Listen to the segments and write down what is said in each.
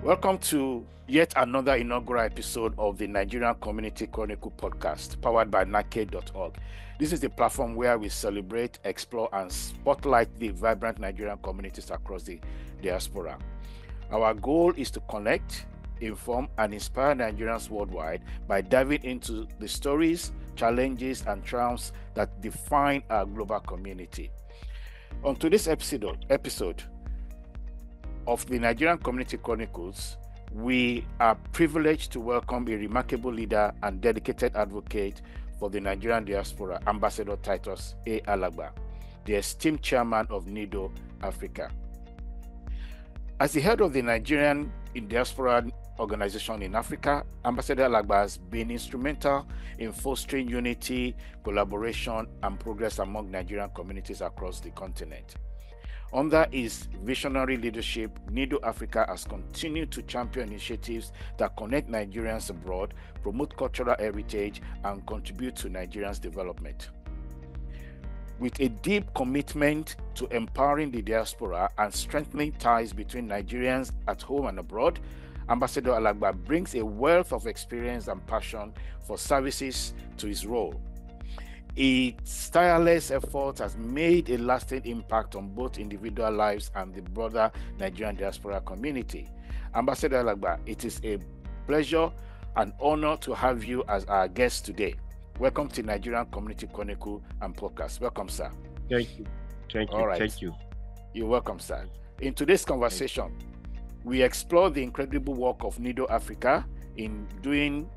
Welcome to yet another inaugural episode of the Nigerian Community Chronicle podcast, powered by NACADE.org. This is the platform where we celebrate, explore, and spotlight the vibrant Nigerian communities across the diaspora. Our goal is to connect, inform, and inspire Nigerians worldwide by diving into the stories, challenges, and triumphs that define our global community. On today's episode of the Nigerian Community Chronicles, we are privileged to welcome a remarkable leader and dedicated advocate for the Nigerian diaspora, Ambassador Titus A. Alagba, the esteemed chairman of NIDO Africa. As the head of the Nigerian diaspora organization in Africa, Ambassador Alagba has been instrumental in fostering unity, collaboration, and progress among Nigerian communities across the continent. Under his visionary leadership, NIDO Africa has continued to champion initiatives that connect Nigerians abroad, promote cultural heritage, and contribute to Nigerians' development. With a deep commitment to empowering the diaspora and strengthening ties between Nigerians at home and abroad, Ambassador Alagba brings a wealth of experience and passion for services to his role. Its tireless effort has made a lasting impact on both individual lives and the broader Nigerian diaspora community. Ambassador Alagba, it is a pleasure and honor to have you as our guest today. Welcome to Nigerian Community Chronicle and Podcast. Welcome, sir. Thank you. Thank you. All right. Thank you. You're welcome, sir. In today's conversation, we explore the incredible work of NIDO Africa in doing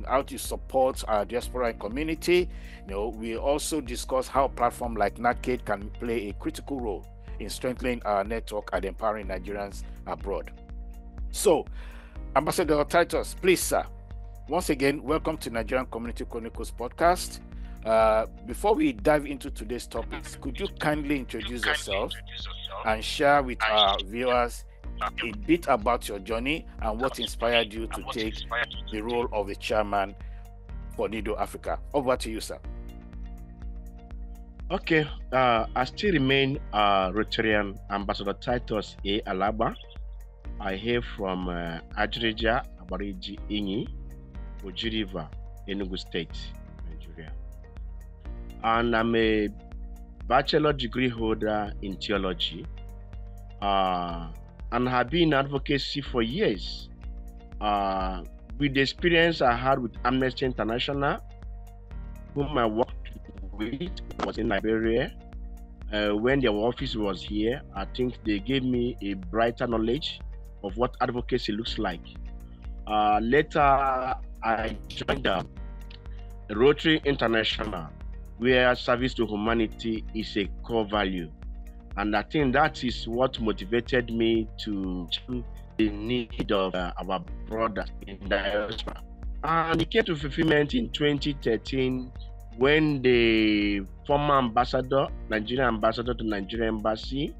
how to support our diaspora community. We also discuss how platforms like NACADE can play a critical role in strengthening our network and empowering Nigerians abroad. So, Ambassador Titus, please, sir, once again, welcome to Nigerian Community Chronicles podcast. Before we dive into today's topics, could you kindly introduce yourself and share with our viewers a bit about your journey and what inspired you to take the role of the chairman for NIDO Africa? Over to you, sir. Okay, I still remain Rotarian Ambassador Titus A. Alagba. I hail from Ajirija, Abariji, Inyi, Oji River, Enugu State, Nigeria. And I'm a bachelor degree holder in theology. And have been in advocacy for years. With the experience I had with Amnesty International, whom I worked with, was in Liberia. When their office was here, I think they gave me a brighter knowledge of what advocacy looks like. Later, I joined Rotary International, where service to humanity is a core value. And I think that is what motivated me to the need of our brothers in diaspora. And it came to fulfillment in 2013 when the former ambassador, Nigerian ambassador to Nigerian embassy,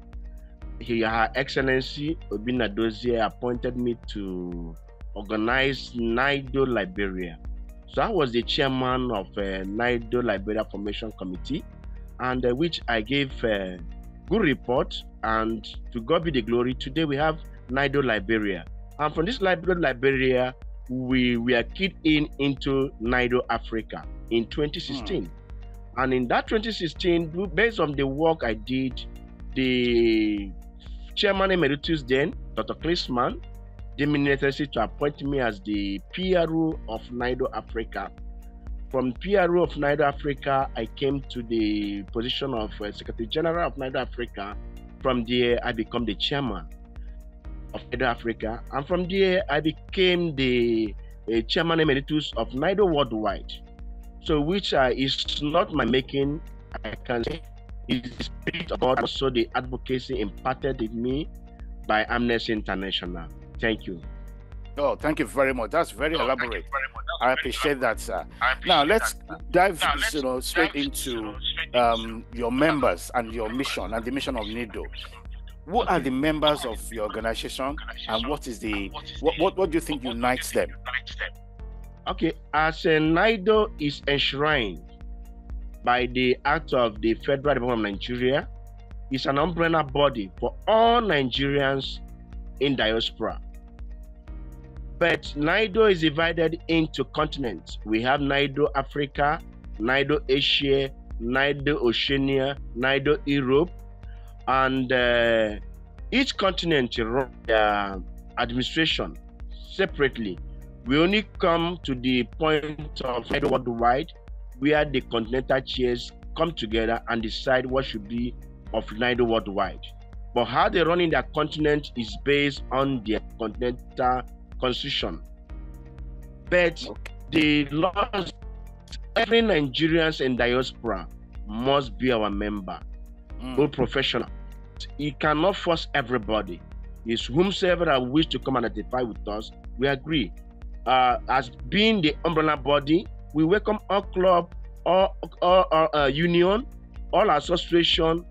Her Excellency Obinna Dozie, appointed me to organize NIDO Liberia. So I was the chairman of NIDO Liberia Formation Committee, and which I gave good report, and to God be the glory. Today we have NIDO Liberia, and from this NIDO Liberia we are keyed into NIDO Africa in 2016. And in that 2016, based on the work I did, the chairman emeritus then, Dr. Klinsmann, deemed it necessary to appoint me as the PRO of NIDO Africa. From PRO of NIDO Africa, I came to the position of Secretary General of NIDO Africa. From there, I became the chairman of NIDO Africa. And from there, I became the chairman emeritus of NIDO Worldwide. So, which is not my making, I can say, is the spirit of God, also the advocacy imparted in me by Amnesty International. Thank you. Oh, thank you very much. That's very elaborate. I appreciate that, sir. Now let's dive straight into your members and your mission and the mission of NIDO. Who are the members of your organization, and what is what do you think unites them? Okay, as a NIDO is enshrined by the Act of the Federal Republic of Nigeria, it's an umbrella body for all Nigerians in diaspora. But NIDO is divided into continents. We have NIDO Africa, NIDO Asia, NIDO Oceania, NIDO Europe, and each continent runs their administration separately. We only come to the point of NIDO worldwide, where the continental chairs come together and decide what should be of NIDO worldwide. But how they run in their continent is based on their continental constitution. But the laws, every Nigerians in diaspora must be our member, both professional. He cannot force everybody. It's whomsoever wish to come and identify with us, we agree. As being the umbrella body, we welcome all club, all union, all association,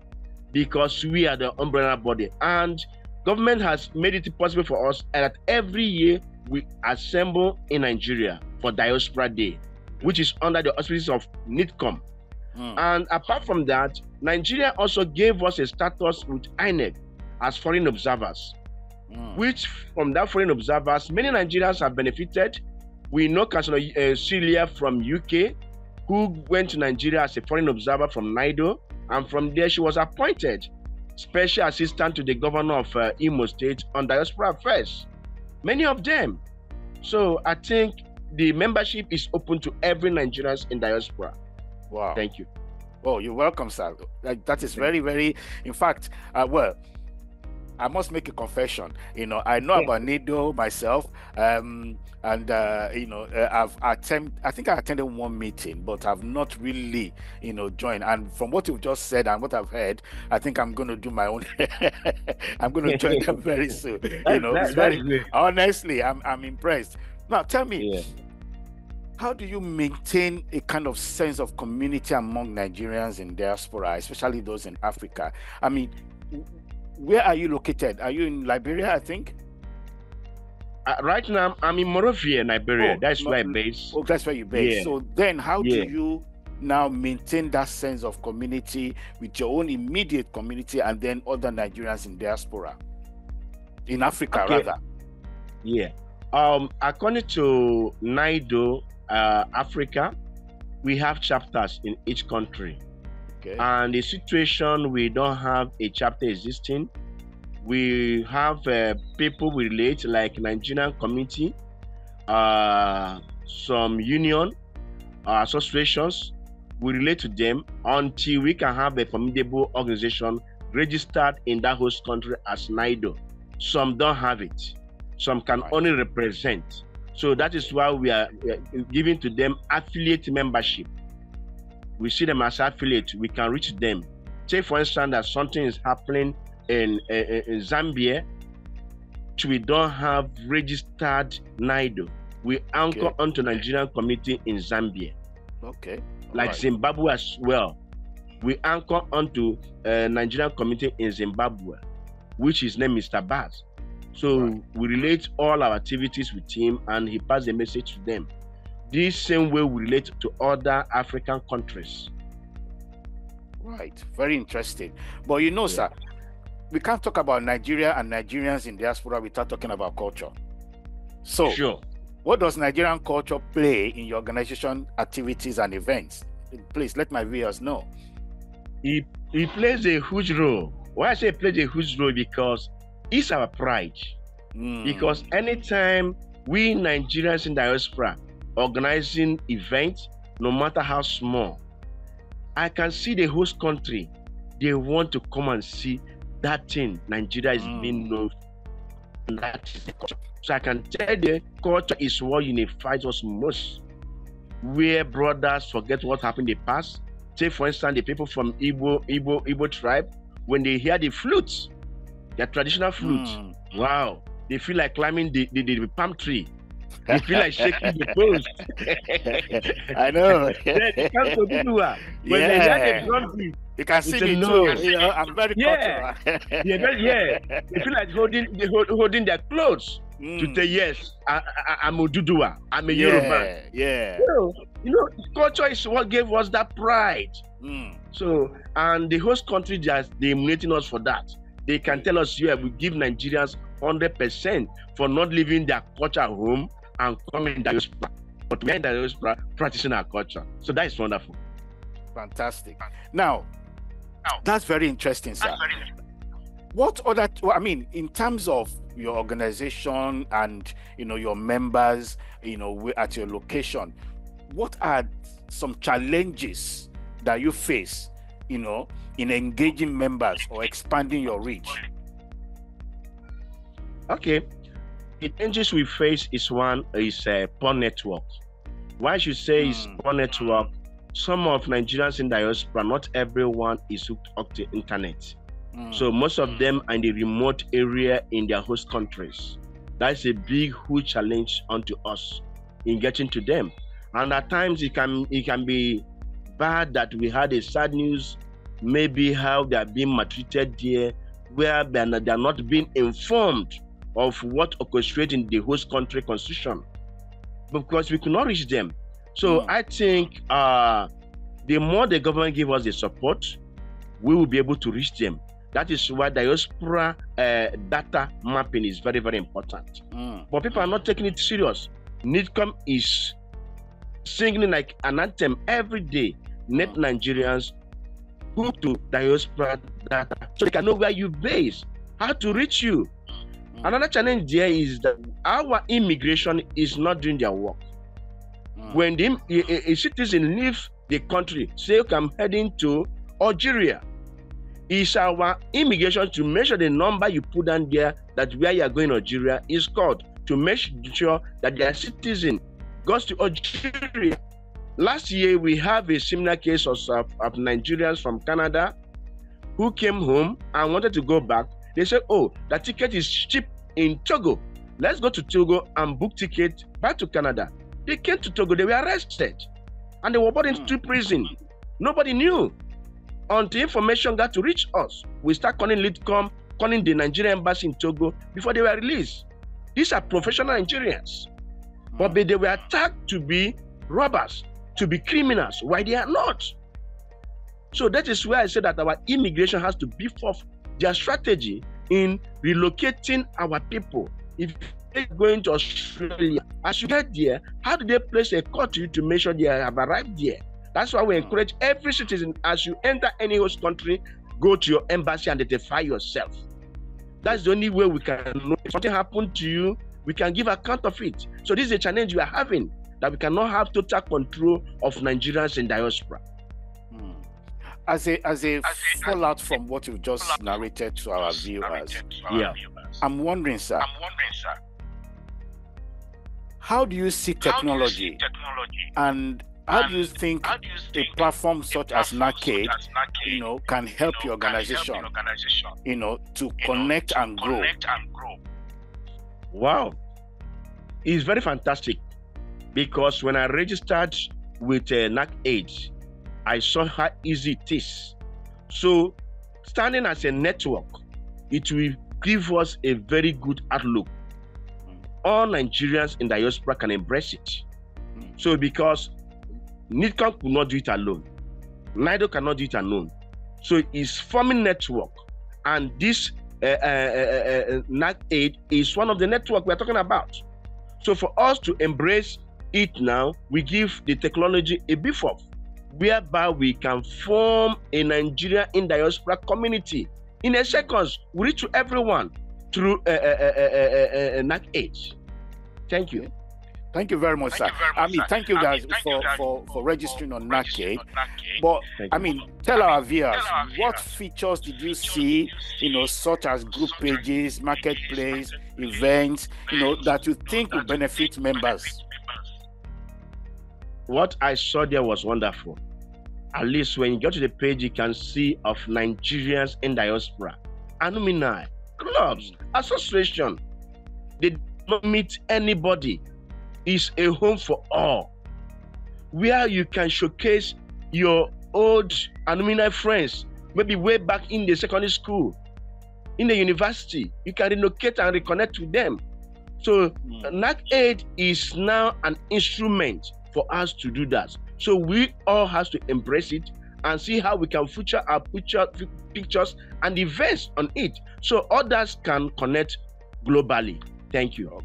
because we are the umbrella body. And government has made it possible for us that every year we assemble in Nigeria for Diaspora Day, which is under the auspices of NIDCOM. And apart from that, Nigeria also gave us a status with INEC as foreign observers, which from that foreign observers, many Nigerians have benefited. We know Councillor Celia from UK, who went to Nigeria as a foreign observer from NIDO, and from there she was appointed special assistant to the governor of Imo State on diaspora affairs. Many of them. So I think the membership is open to every Nigerians in diaspora. Wow. Thank you. Oh, you're welcome, sir. That is very, very, in fact, well, I must make a confession. You know, I know about NIDO myself, you know, I think I attended one meeting, but I've not really, you know, joined. And from what you've just said and what I've heard, I think I'm going to do my own. I'm going to join them very soon. You know, it's very, honestly, I'm impressed. Now, tell me, how do you maintain a kind of sense of community among Nigerians in diaspora, especially those in Africa? I mean, where are you located? Are you in Liberia, I think? Right now, I'm in Monrovia, Liberia. That's where I'm based. Oh, that's where you're based. So then how do you now maintain that sense of community with your own immediate community and then other Nigerians in diaspora? In Africa, rather. Yeah. According to NIDO Africa, we have chapters in each country. And the situation, we don't have a chapter existing. We have people we relate, like Nigerian community, some union associations. We relate to them until we can have a formidable organization registered in that host country as NIDO. Some don't have it. Some can only represent. So that is why we are giving to them affiliate membership. We see them as affiliates. We can reach them. Say, for instance, that something is happening in Zambia, which we don't have registered NIDO. We anchor onto Nigerian community in Zambia. Like Zimbabwe as well. We anchor onto Nigerian community in Zimbabwe, which his name is Mr. Baz. So we relate all our activities with him, and he passed the message to them. This same way we relate to other African countries. Right, very interesting. But you know, sir, we can't talk about Nigeria and Nigerians in diaspora without talking about culture. So, what does Nigerian culture play in your organization activities and events? Please let my viewers know. It plays a huge role. Why I say it plays a huge role? Because it's our pride. Because anytime we Nigerians in diaspora organizing events, no matter how small, I can see the host country, they want to come and see that thing Nigeria is being known for. That is the culture. So I can tell you, culture is what unifies us most. Where brothers forget what happened in the past. Take for instance the people from Igbo tribe, when they hear the flutes, their traditional flutes, wow, they feel like climbing the palm tree. They feel like shaking the post. I know. They come to Dudua. When they hear the drum beat, you can see me too. You know, I'm very cultural. They feel like holding their clothes to say, yes, I'm a Dudua. I'm a Yoruba. So, you know, culture is what gave us that pride. So, and the host country, they emulating us for that. They can tell us, we give Nigerians 100% for not leaving their culture home and coming in diaspora. But we are in diaspora practicing our culture. So that is wonderful. Fantastic. Now, that's very interesting, sir. What other, I mean, in terms of your organization and, you know, your members, you know, at your location, what are some challenges that you face, you know, in engaging members or expanding your reach? Okay. The challenges we face is one is poor network. Why I should say is poor network? Some of Nigerians in diaspora, not everyone is hooked up to internet. So most of them are in the remote area in their host countries. That's a big, huge challenge onto us in getting to them. And at times it can be bad that we had a sad news, maybe how they are being maltreated there, where they are not being informed of what orchestrates in the host country constitution, because we could not reach them. So I think the more the government give us the support, we will be able to reach them. That is why diaspora data mapping is very, very important. But people are not taking it serious. NIDCOM is singing like an anthem every day. Net Nigerians hook to diaspora data so they can know where you base, how to reach you. Another challenge there is that our immigration is not doing their work. When a citizen leaves the country, say, okay, I'm heading to Algeria, it's our immigration to measure the number you put down there that where you are going to Algeria is called, to make sure that their citizen goes to Algeria. Last year, we have a similar case of Nigerians from Canada who came home and wanted to go back. They said, oh, the ticket is cheap in Togo. Let's go to Togo and book ticket back to Canada. They came to Togo, they were arrested, and they were brought into prison. Nobody knew until information got to reach us. We start calling NIDCOM, calling the Nigerian embassy in Togo before they were released. These are professional Nigerians, but they were tagged to be robbers, to be criminals, why they are not. So that is where I said that our immigration has to beef up their strategy in relocating our people. If they're going to Australia, as you get there, how do they place a call to you to make sure they have arrived there? That's why we encourage every citizen, as you enter any host country, go to your embassy and identify yourself. That's the only way we can know if something happened to you, we can give account of it. So this is a challenge we are having, that we cannot have total control of Nigerians in diaspora. As a fallout from what you've just narrated to our viewers, I'm wondering, sir, how do you see technology, and how do you think a platform such as NACAID, you know, can help your organization, you know, to connect and grow? Wow, it's very fantastic, because when I registered with NACAID, I saw how easy it is. So, standing as a network, it will give us a very good outlook. All Nigerians in diaspora can embrace it. So, because NIDCOM could not do it alone, NIDO cannot do it alone. So, it's forming network, and this NACAID is one of the network we're talking about. So, for us to embrace it now, we give the technology a beef up, whereby we can form a Nigeria in diaspora community. In a second, we reach to everyone through NACAID. Thank you. Thank you very much, sir. I mean, thank you guys for registering on NACAID. But I mean, tell our viewers, what features did you see, you know, such as group pages, marketplace, events, you know, that you think will benefit members? What I saw there was wonderful. At least when you go to the page, you can see of Nigerians in diaspora, alumni, clubs, association. They don't meet anybody. It's a home for all, where you can showcase your old alumni friends, maybe way back in the secondary school, in the university. You can relocate and reconnect with them. So NACAID is now an instrument for us to do that. So we all have to embrace it and see how we can feature our pictures and events on it, so others can connect globally. Thank you.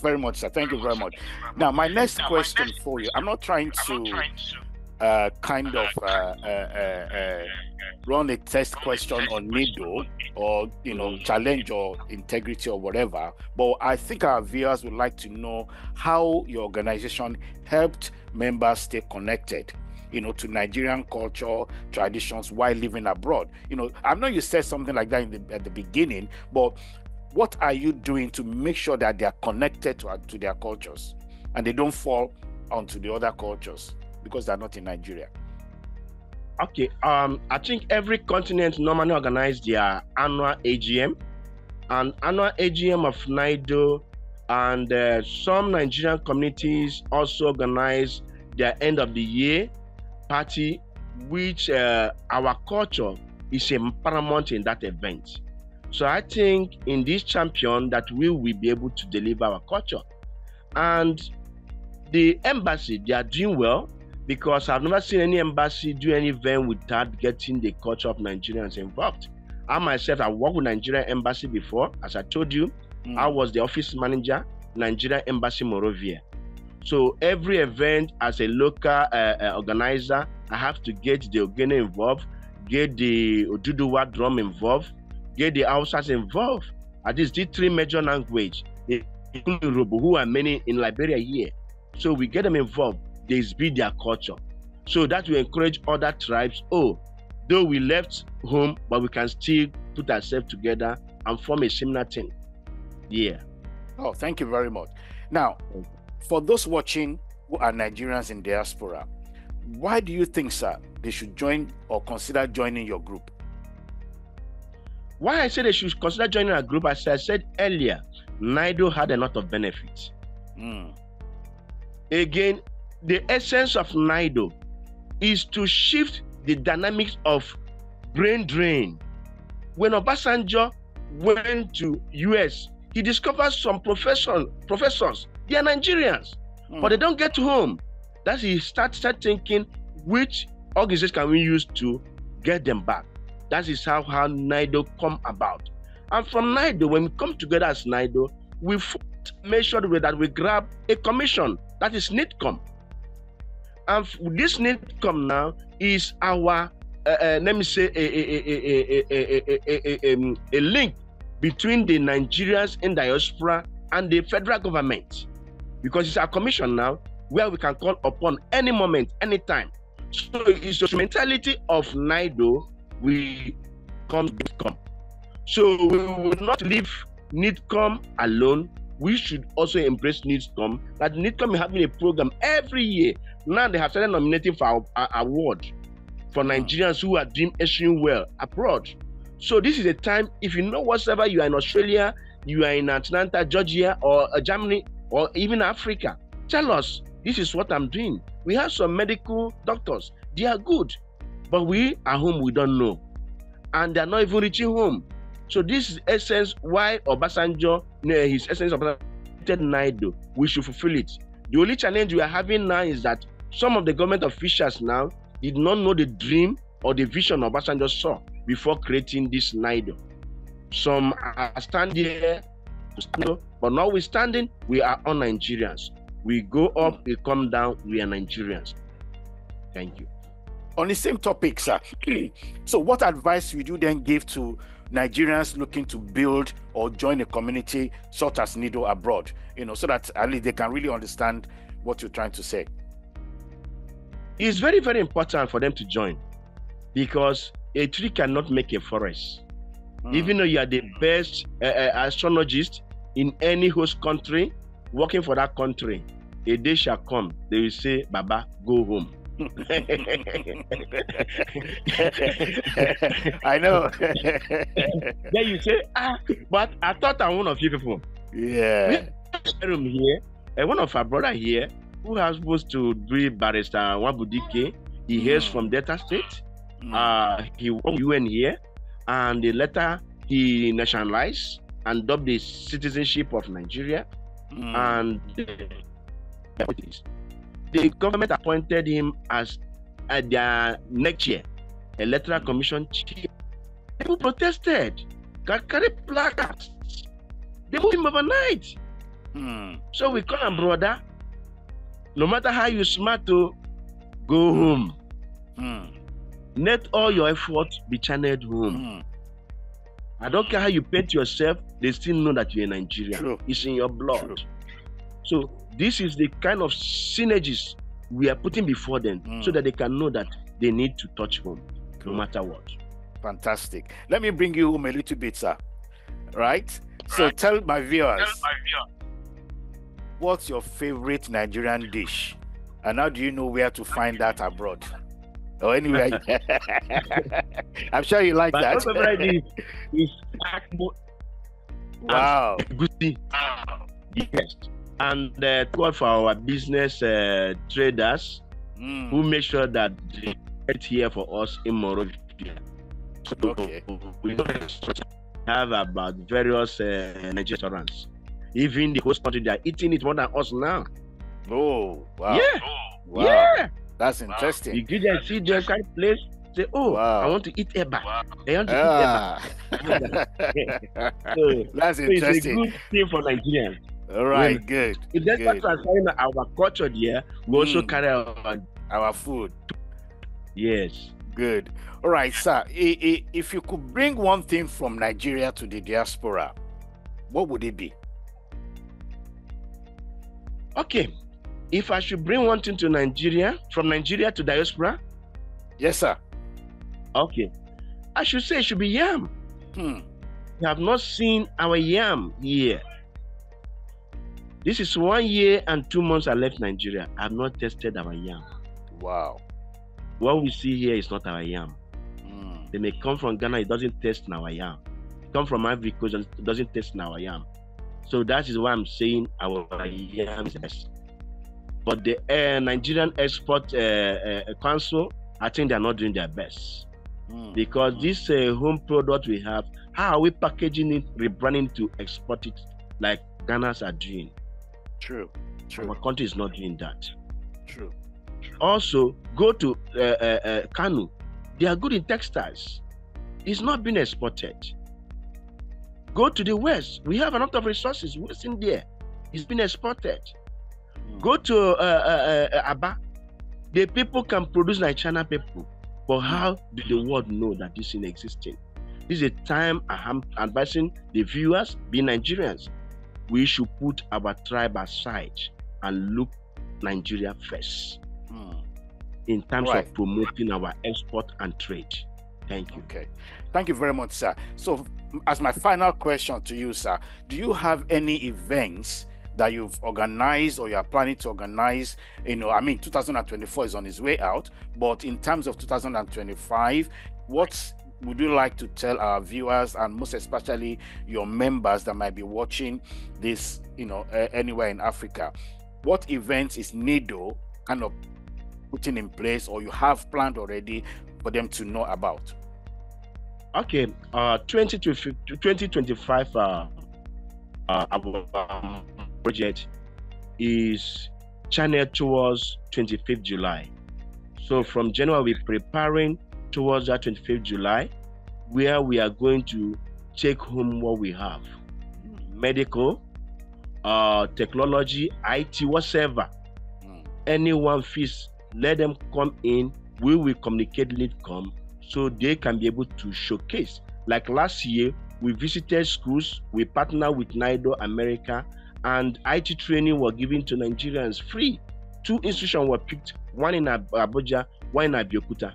Very much, sir. Thank you very much. Now, my next question for you, I'm not trying to kind of run a test question on NIDO or, you know, challenge your integrity or whatever, but I think our viewers would like to know how your organization helped members stay connected, you know, to Nigerian culture, traditions while living abroad. You know, I know you said something like that at the beginning, but what are you doing to make sure that they are connected to their cultures and they don't fall onto the other cultures because they're not in Nigeria? Okay, I think every continent normally organize their annual AGM, and annual AGM of NIDO, and some Nigerian communities also organize their end of the year party, which our culture is a paramount in that event. So I think in this champion that we will be able to deliver our culture. And the embassy, they are doing well, because I've never seen any embassy do any event without getting the culture of Nigerians involved. I myself, I worked with Nigerian embassy before. As I told you, I was the office manager, Nigerian Embassy Morovia. So every event as a local organizer, I have to get the Ogene involved, get the Oduduwa drum involved, get the Hausas involved. At least the three major languages, including Yoruba, who are many in Liberia here. So we get them involved. They be their culture. So that will encourage other tribes. Oh, though we left home, but we can still put ourselves together and form a similar thing. Yeah. Oh, thank you very much. Now, for those watching who are Nigerians in diaspora, why do you think, sir, they should join or consider joining your group? Why I say they should consider joining our group, as I said earlier, NIDO had a lot of benefits. Again, the essence of NIDO is to shift the dynamics of brain drain. When Obasanjo went to US, he discovered some professors, they are Nigerians, but they don't get home. That's he started thinking, which organizations can we use to get them back? That is how NIDO come about. And from NIDO, when we come together as NIDO, we make sure that we grab a commission, that is NIDCOM. And this NIDCOM now is our, let me say, a link between the Nigerians in diaspora and the federal government. Because it's our commission now, where we can call upon any moment, anytime. So it's the mentality of NIDO, we come NIDCOM. So we will not leave NIDCOM alone. We should also embrace NIDCOM. That NIDCOM is having a program every year. Now they have started nominating for our award for Nigerians who are doing extremely well abroad. So this is a time, if you know whatsoever, you are in Australia, you are in Atlanta, Georgia, or Germany, or even Africa, tell us, this is what I'm doing. We have some medical doctors, they are good, but we at home, we don't know. And they're not even reaching home. So this is essence why Obasanjo, his essence of NIDO, we should fulfill it. The only challenge we are having now is that some of the government officials now did not know the dream or the vision Obasanjo saw before creating this NIDO. Some are standing here, but notwithstanding, we are all Nigerians. We go up, we come down, we are Nigerians. Thank you. On the same topic, sir, so what advice would you then give to Nigerians looking to build or join a community such as NIDO abroad, you know, so that at least they can really understand what you're trying to say? It's very, very important for them to join, because a tree cannot make a forest. Even though you are the best astrologist in any host country, working for that country, a day shall come, they will say, Baba, go home. I know. Then you say, but I thought I'm one of you people. Yeah. Here, one of our brother here, who has supposed to be Barrister Wabudike, he hails from Delta State. He worked UN here, and later he nationalized and dubbed the citizenship of Nigeria. And the government appointed him as their next year electoral commission chief. People protested, carried placards, They move him overnight. So we call him, brother, no matter how you smart to go home. Let all your efforts be channeled home. I don't care how you paint yourself, they still know that you're a Nigerian. True. It's in your blood. True. So this is the kind of synergies we are putting before them so that they can know that they need to touch home, no matter what. Fantastic. Let me bring you home a little bit, sir. Right? So tell my viewers, what's your favorite Nigerian dish? And how do you know where to find that abroad? Or anyway, I'm sure you like that. My favorite dish is wow. Yes. And God for our business traders who make sure that they get here for us in Monrovia. So okay. We have about various Nigerian restaurants. Even the host country, they are eating it more than us now. Oh, wow. Yeah. Wow. Yeah. That's interesting. You get there, see their kind of place, say, oh, wow. I want to eat eba. I want to eat eba. So, that's interesting. It's a good thing for Nigerians. All right, good. If that's not transferring our culture there, we also carry our food. Yes. Good. All right, sir. If you could bring one thing from Nigeria to the diaspora, what would it be? Okay. If I should bring one thing to Nigeria, from Nigeria to diaspora? Yes, sir. Okay. I should say it should be yam. We have not seen our yam here. This is 1 year and 2 months I left Nigeria. I have not tested our yam. Wow. What we see here is not our yam. They may come from Ghana, it doesn't taste in our yam. Come from Ivory Coast, it doesn't taste in our yam. So that is why I'm saying our yam is the best. But the Nigerian Export Council, I think they're not doing their best. Because this home product we have, how are we packaging it, rebranding to export it like Ghana's are doing? True. Our country is not doing that. True. Also, go to Kanu. They are good in textiles. It's not being exported. Go to the West. We have a lot of resources. What's in there? It's been exported. Go to Aba. The people can produce like China people. But how do the world know that this is existing? This is a time I'm advising the viewers, being Nigerians, we should put our tribe aside and look Nigeria first in terms of promoting our export and trade. Thank you. Okay. Thank you very much, sir. So as my final question to you, sir, do you have any events that you've organized or you are planning to organize? 2024 is on its way out, but in terms of 2025, what would you like to tell our viewers and most especially your members that might be watching this, anywhere in Africa? What events is NIDO kind of putting in place or you have planned already for them to know about? Okay, 2025 our project is channeled towards 25th July. So from January, we're preparing towards that 25th July, where we are going to take home what we have. Medical, technology, IT, whatever. Anyone feels, let them come in. We will communicate, lead come, so they can be able to showcase. Like last year, we visited schools, we partnered with NIDO America, and IT training were given to Nigerians free. 2 institutions were picked, one in Abuja, one in Abeokuta.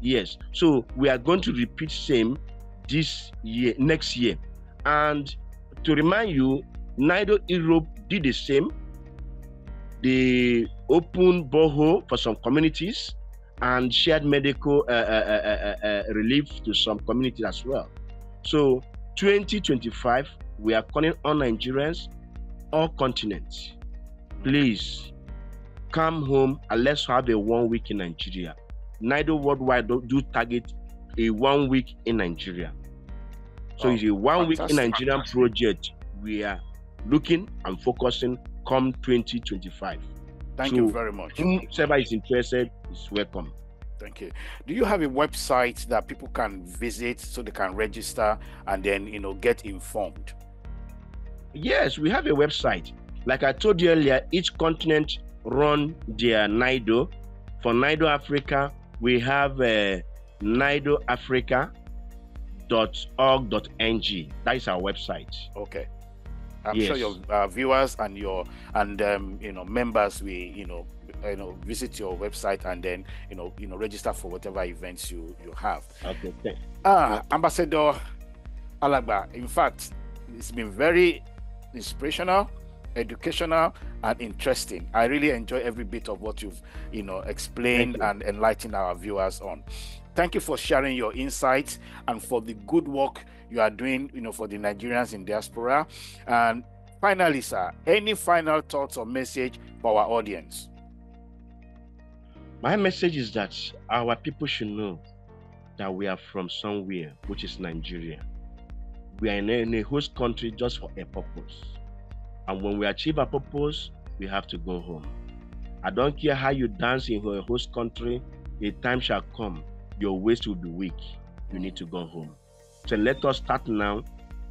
Yes, so we are going to repeat same this year, next year. And to remind you, NIDO Europe did the same. They opened borehole for some communities and shared medical relief to some communities as well. So 2025, we are calling on Nigerians, all continents, please come home and let's have a 1 week in Nigeria. NIDO Worldwide do target a 1 week in Nigeria. So it's a 1 week in Nigerian project we are looking and focusing come 2025. Thank you very much. Whoever is interested is welcome. Thank you. Do you have a website that people can visit so they can register and then get informed? Yes, we have a website. Like I told you earlier, each continent run their NIDO. For NIDO Africa, we have nidoafrica.org.ng. That is our website. Okay. I'm Yes. sure your viewers and your members will visit your website and then register for whatever events you have. Okay. Ambassador Alagba, in fact, it's been very inspirational, educational, and interesting. I really enjoy every bit of what you've explained and enlightened our viewers on. Thank you for sharing your insights and for the good work you are doing, for the Nigerians in diaspora. And finally, sir, any final thoughts or message for our audience? My message is that our people should know that we are from somewhere, which is Nigeria. We are in a host country just for a purpose. And when we achieve a purpose, we have to go home. I don't care how you dance in a host country, a time shall come, your waist will be weak. You need to go home. So let us start now,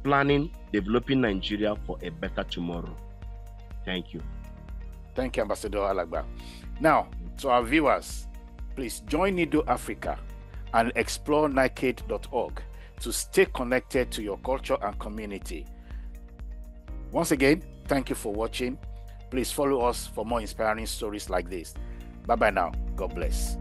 planning, developing Nigeria for a better tomorrow. Thank you. Thank you, Ambassador Alagba. Now, to our viewers, please join NIDO Africa and explore nicade.org to stay connected to your culture and community. Once again, thank you for watching. Please follow us for more inspiring stories like this. Bye-bye now. God bless.